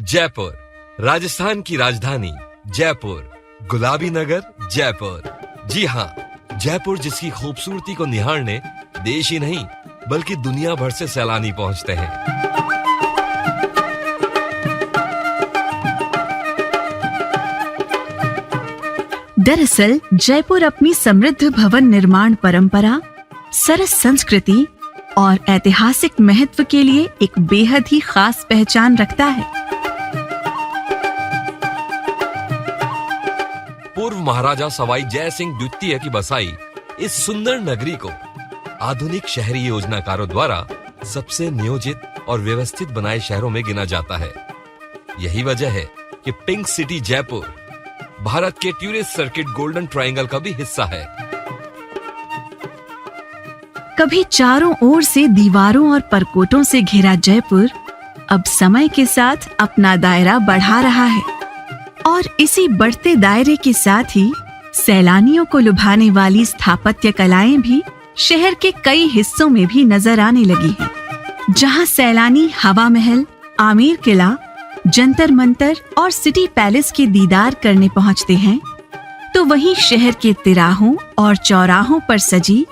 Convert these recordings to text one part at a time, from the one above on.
जयपुर, राजस्थान की राजधानी जयपुर, गुलाबी नगर जयपुर। जी हाँ, जयपुर जिसकी खूबसूरती को निहारने देश ही नहीं बल्कि दुनिया भर से सैलानी पहुंचते हैं। दरअसल जयपुर अपनी समृद्ध भवन निर्माण परंपरा, सरस संस्कृति और ऐतिहासिक महत्व के लिए एक बेहद ही खास पहचान रखता है। पूर्व महाराजा सवाई जय सिंह द्वितीय की बसाई इस सुंदर नगरी को आधुनिक शहरी योजनाकारों द्वारा सबसे नियोजित और व्यवस्थित बनाए शहरों में गिना जाता है। यही वजह है कि पिंक सिटी जयपुर भारत के टूरिस्ट सर्किट गोल्डन ट्रायंगल का भी हिस्सा है। कभी चारों ओर से दीवारों और परकोटों से घिरा जयपुर अब समय के साथ अपना दायरा बढ़ा रहा है और इसी बढ़ते दायरे के साथ ही सैलानियों को लुभाने वाली स्थापत्य कलाएं भी शहर के कई हिस्सों में भी नजर आने लगी हैं। जहां सैलानी हवा महल, आमेर किला, जंतर मंतर और सिटी पैलेस के दीदार करने पहुंचते हैं, तो वहीं शहर के तिराहों और चौराहों पर सजी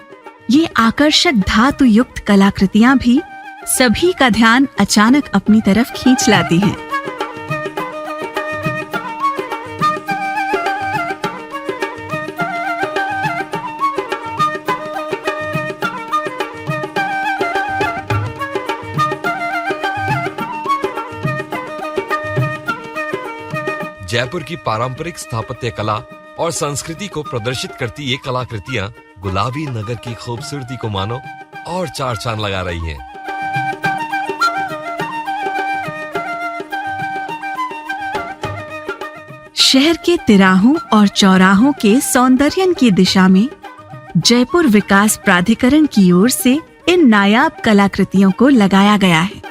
ये आकर्षक धातु युक्त कलाकृतियां भी सभी का ध्यान अचानक अपनी तरफ खींच लाती हैं। जयपुर की पारंपरिक स्थापत्य कला और संस्कृति को प्रदर्शित करती ये कलाकृतियां गुलाबी नगर की खूबसूरती को मानो और चार चांद लगा रही हैं। शहर के तिराहों और चौराहों के सौंदर्यन की दिशा में जयपुर विकास प्राधिकरण की ओर से इन नायाब कलाकृतियों को लगाया गया है।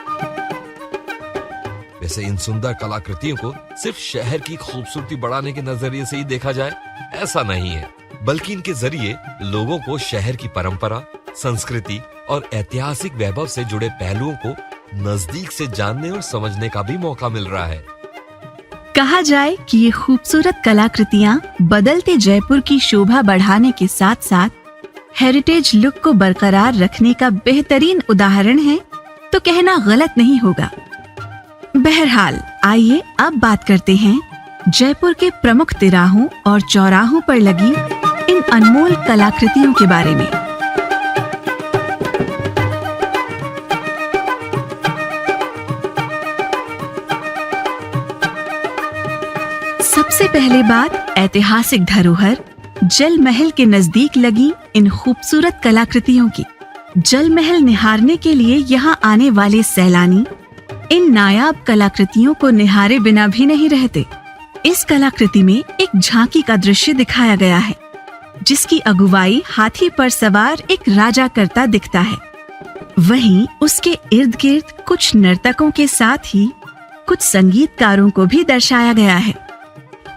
वैसे इन सुंदर कलाकृतियों को सिर्फ शहर की खूबसूरती बढ़ाने के नजरिए से ही देखा जाए ऐसा नहीं है, बल्कि इनके जरिए लोगों को शहर की परंपरा, संस्कृति और ऐतिहासिक वैभव से जुड़े पहलुओं को नजदीक से जानने और समझने का भी मौका मिल रहा है। कहा जाए कि ये खूबसूरत कलाकृतियां बदलते जयपुर की शोभा बढ़ाने के साथ साथ हेरिटेज लुक को बरकरार रखने का बेहतरीन उदाहरण है तो कहना गलत नहीं होगा। बहरहाल आइए अब बात करते हैं जयपुर के प्रमुख तिराहों और चौराहों पर लगी इन अनमोल कलाकृतियों के बारे में। सबसे पहले बात ऐतिहासिक धरोहर जल महल के नजदीक लगी इन खूबसूरत कलाकृतियों की। जल महल निहारने के लिए यहाँ आने वाले सैलानी इन नायाब कलाकृतियों को निहारे बिना भी नहीं रहते। इस कलाकृति में एक झांकी का दृश्य दिखाया गया है, जिसकी अगुवाई हाथी पर सवार एक राजा करता दिखता है। वहीं उसके इर्द गिर्द कुछ नर्तकों के साथ ही कुछ संगीतकारों को भी दर्शाया गया है।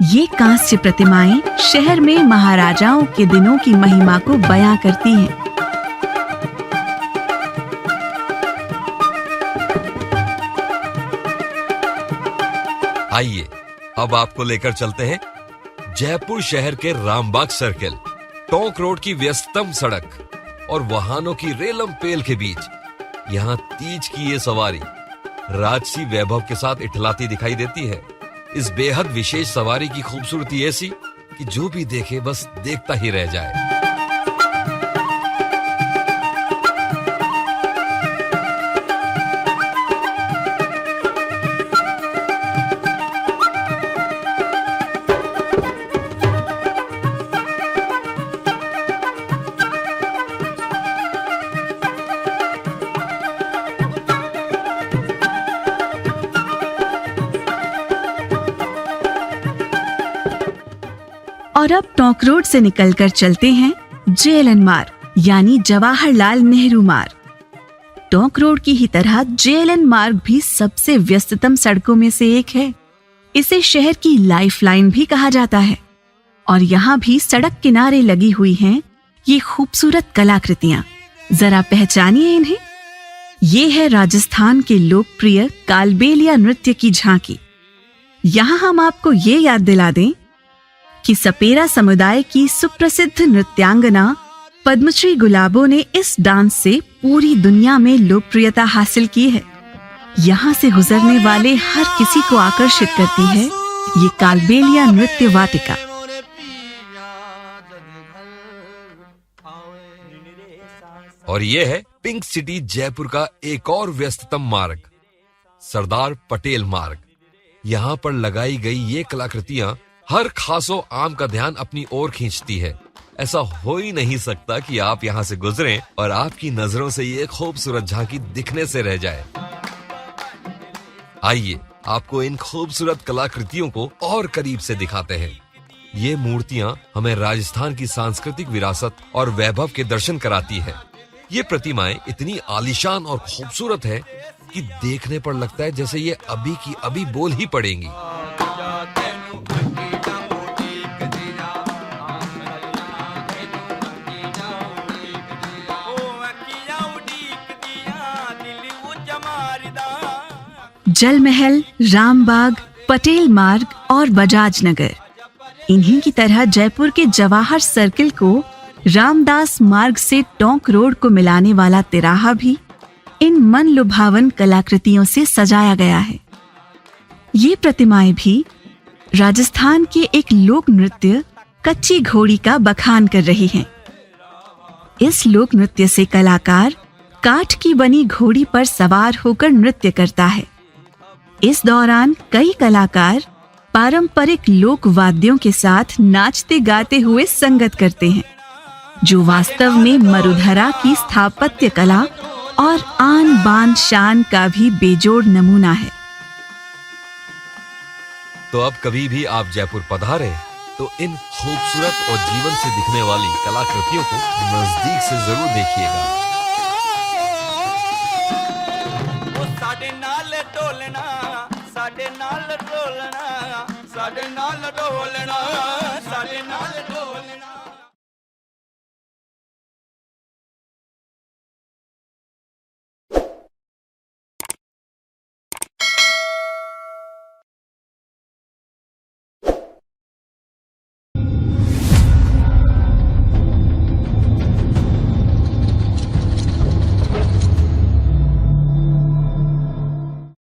ये कांस्य प्रतिमाएं शहर में महाराजाओं के दिनों की महिमा को बयां करती हैं। आइए अब आपको लेकर चलते हैं जयपुर शहर के रामबाग सर्किल, टोंक रोड की व्यस्ततम सड़क और वाहनों की रेलम पेल के बीच यहाँ तीज की ये सवारी राजसी वैभव के साथ इठलाती दिखाई देती है। इस बेहद विशेष सवारी की खूबसूरती ऐसी कि जो भी देखे बस देखता ही रह जाए। और अब टोंक रोड से निकलकर चलते हैं JLN मार्ग यानी जवाहरलाल नेहरू मार्ग। टोंक रोड की ही तरह JLN मार्ग भी सबसे व्यस्ततम सड़कों में से एक है। इसे शहर की लाइफलाइन भी कहा जाता है और यहाँ भी सड़क किनारे लगी हुई हैं ये खूबसूरत कलाकृतियां। जरा पहचानिए इन्हें। ये है राजस्थान के लोकप्रिय कालबेलिया नृत्य की झांकी यहाँ हम आपको ये याद दिला दें कि सपेरा समुदाय की सुप्रसिद्ध नृत्यांगना पद्मश्री गुलाबो ने इस डांस से पूरी दुनिया में लोकप्रियता हासिल की है। यहाँ से गुजरने वाले हर किसी को आकर्षित करती है ये कालबेलिया नृत्य वाटिका। और ये है पिंक सिटी जयपुर का एक और व्यस्ततम मार्ग, सरदार पटेल मार्ग। यहाँ पर लगाई गई ये कलाकृतियां हर खासो आम का ध्यान अपनी ओर खींचती है। ऐसा हो ही नहीं सकता कि आप यहाँ से गुजरें और आपकी नजरों से ये खूबसूरत झांकी दिखने से रह जाए। आइए आपको इन खूबसूरत कलाकृतियों को और करीब से दिखाते हैं। ये मूर्तियां हमें राजस्थान की सांस्कृतिक विरासत और वैभव के दर्शन कराती है। ये प्रतिमाएं इतनी आलीशान और खूबसूरत है कि देखने पर लगता है जैसे ये अभी की अभी बोल ही पड़ेंगी। जल महल, रामबाग, पटेल मार्ग और बजाज नगर, इन्हीं की तरह जयपुर के जवाहर सर्किल को रामदास मार्ग से टोंक रोड को मिलाने वाला तिराहा भी इन मन लुभावन कलाकृतियों से सजाया गया है। ये प्रतिमाएं भी राजस्थान के एक लोक नृत्य कच्ची घोड़ी का बखान कर रही हैं। इस लोक नृत्य से कलाकार काठ की बनी घोड़ी पर सवार होकर नृत्य करता है। इस दौरान कई कलाकार पारंपरिक लोक वाद्यों के साथ नाचते गाते हुए संगत करते हैं, जो वास्तव में मरुधरा की स्थापत्य कला और आन बान शान का भी बेजोड़ नमूना है। तो अब कभी भी आप जयपुर पधारे तो इन खूबसूरत और जीवन से दिखने वाली कलाकृतियों को नजदीक से जरूर देखिएगा। साडे नाल डोलना